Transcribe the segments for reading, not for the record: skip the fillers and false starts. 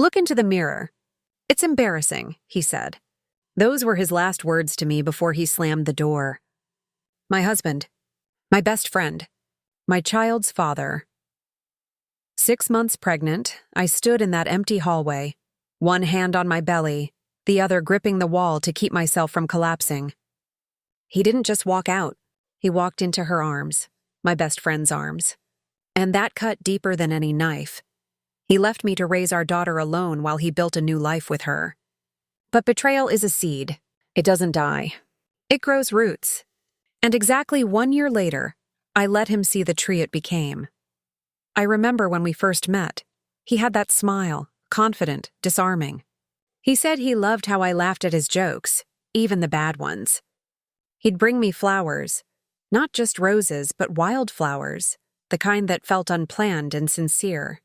Look into the mirror. It's embarrassing, he said. Those were his last words to me before he slammed the door. My husband. My best friend. My child's father. 6 months pregnant, I stood in that empty hallway, one hand on my belly, the other gripping the wall to keep myself from collapsing. He didn't just walk out. He walked into her arms, my best friend's arms. And that cut deeper than any knife. He left me to raise our daughter alone while he built a new life with her. But betrayal is a seed. It doesn't die. It grows roots. And exactly 1 year later, I let him see the tree it became. I remember when we first met. He had that smile, confident, disarming. He said he loved how I laughed at his jokes, even the bad ones. He'd bring me flowers, not just roses, but wildflowers, the kind that felt unplanned and sincere.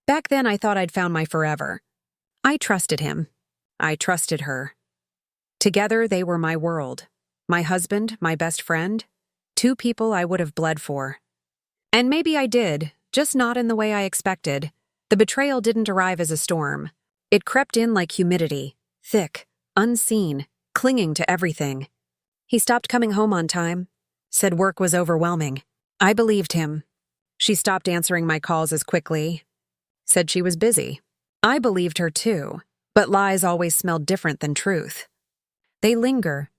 Back then, I thought I'd found my forever. I trusted him. I trusted her. Together, they were my world. My husband, my best friend, 2 people I would have bled for. And maybe I did, just not in the way I expected. The betrayal didn't arrive as a storm. It crept in like humidity, thick, unseen, clinging to everything. He stopped coming home on time, said work was overwhelming. I believed him. She stopped answering my calls as quickly, said she was busy. I believed her too, but lies always smelled different than truth. They linger.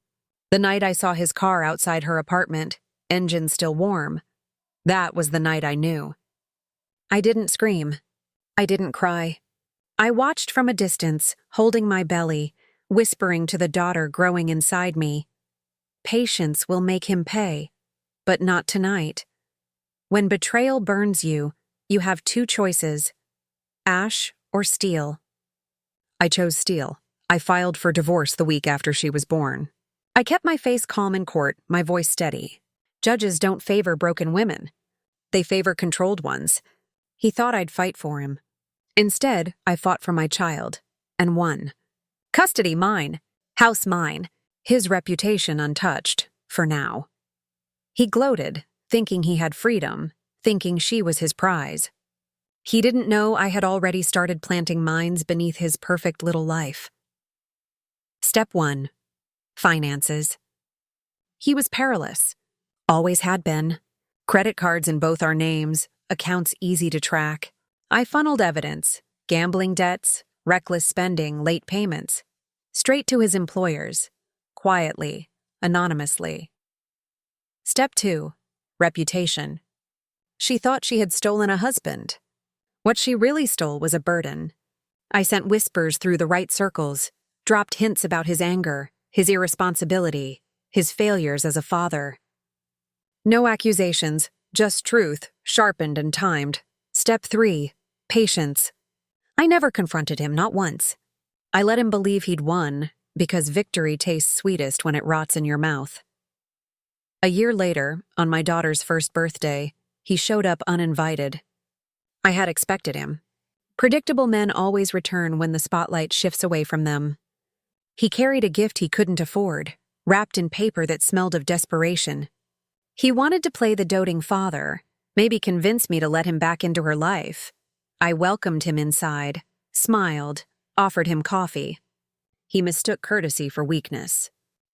The night I saw his car outside her apartment, engine still warm, that was the night I knew. I didn't scream. I didn't cry. I watched from a distance, holding my belly, whispering to the daughter growing inside me. Patience will make him pay, but not tonight. When betrayal burns you, you have 2 choices, ash or steel. I chose steel. I filed for divorce the week after she was born. I kept my face calm in court, my voice steady. Judges don't favor broken women. They favor controlled ones. He thought I'd fight for him. Instead, I fought for my child, and won. Custody mine, house mine, his reputation untouched, for now. He gloated, thinking he had freedom, thinking she was his prize. He didn't know I had already started planting mines beneath his perfect little life. Step 1. Finances. He was perilous. Always had been. Credit cards in both our names, accounts easy to track. I funneled evidence, gambling debts, reckless spending, late payments, straight to his employers, quietly, anonymously. Step 2. Reputation. She thought she had stolen a husband. What she really stole was a burden. I sent whispers through the right circles, dropped hints about his anger, his irresponsibility, his failures as a father. No accusations, just truth, sharpened and timed. Step 3. Patience. I never confronted him, not once. I let him believe he'd won, because victory tastes sweetest when it rots in your mouth. A year later, on my daughter's first birthday, he showed up uninvited. I had expected him. Predictable men always return when the spotlight shifts away from them. He carried a gift he couldn't afford, wrapped in paper that smelled of desperation. He wanted to play the doting father, maybe convince me to let him back into her life. I welcomed him inside, smiled, offered him coffee. He mistook courtesy for weakness.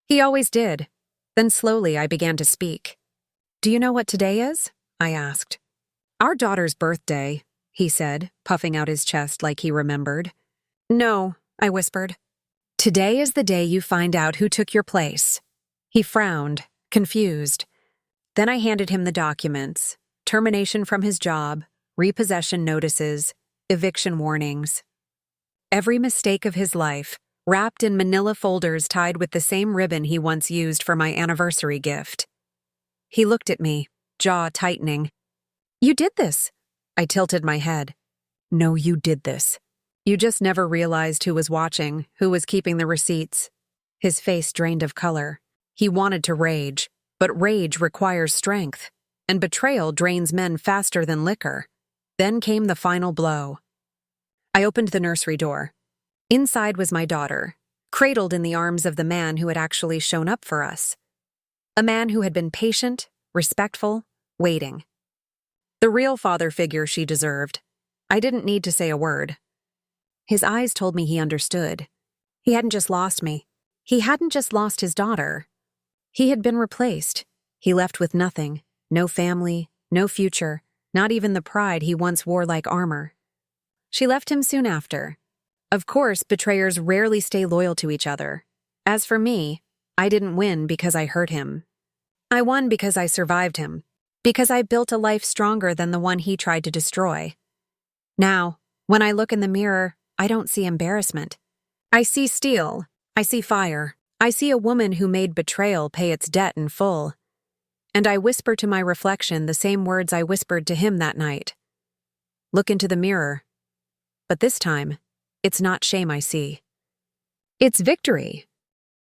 He always did. Then slowly I began to speak. "Do you know what today is?" I asked. "Our daughter's birthday," he said, puffing out his chest like he remembered. "No," I whispered. "Today is the day you find out who took your place." He frowned, confused. Then I handed him the documents, termination from his job, repossession notices, eviction warnings. Every mistake of his life, wrapped in manila folders tied with the same ribbon he once used for my anniversary gift. He looked at me, jaw tightening. "You did this." I tilted my head. "No, you did this. You just never realized who was watching, who was keeping the receipts." His face drained of color. He wanted to rage, but rage requires strength, and betrayal drains men faster than liquor. Then came the final blow. I opened the nursery door. Inside was my daughter, cradled in the arms of the man who had actually shown up for us. A man who had been patient, respectful, waiting. The real father figure she deserved. I didn't need to say a word. His eyes told me he understood. He hadn't just lost me. He hadn't just lost his daughter. He had been replaced. He left with nothing. No family, no future, not even the pride he once wore like armor. She left him soon after. Of course, betrayers rarely stay loyal to each other. As for me, I didn't win because I hurt him. I won because I survived him, because I built a life stronger than the one he tried to destroy. Now, when I look in the mirror, I don't see embarrassment. I see steel. I see fire. I see a woman who made betrayal pay its debt in full. And I whisper to my reflection the same words I whispered to him that night. Look into the mirror. But this time, it's not shame I see. It's victory.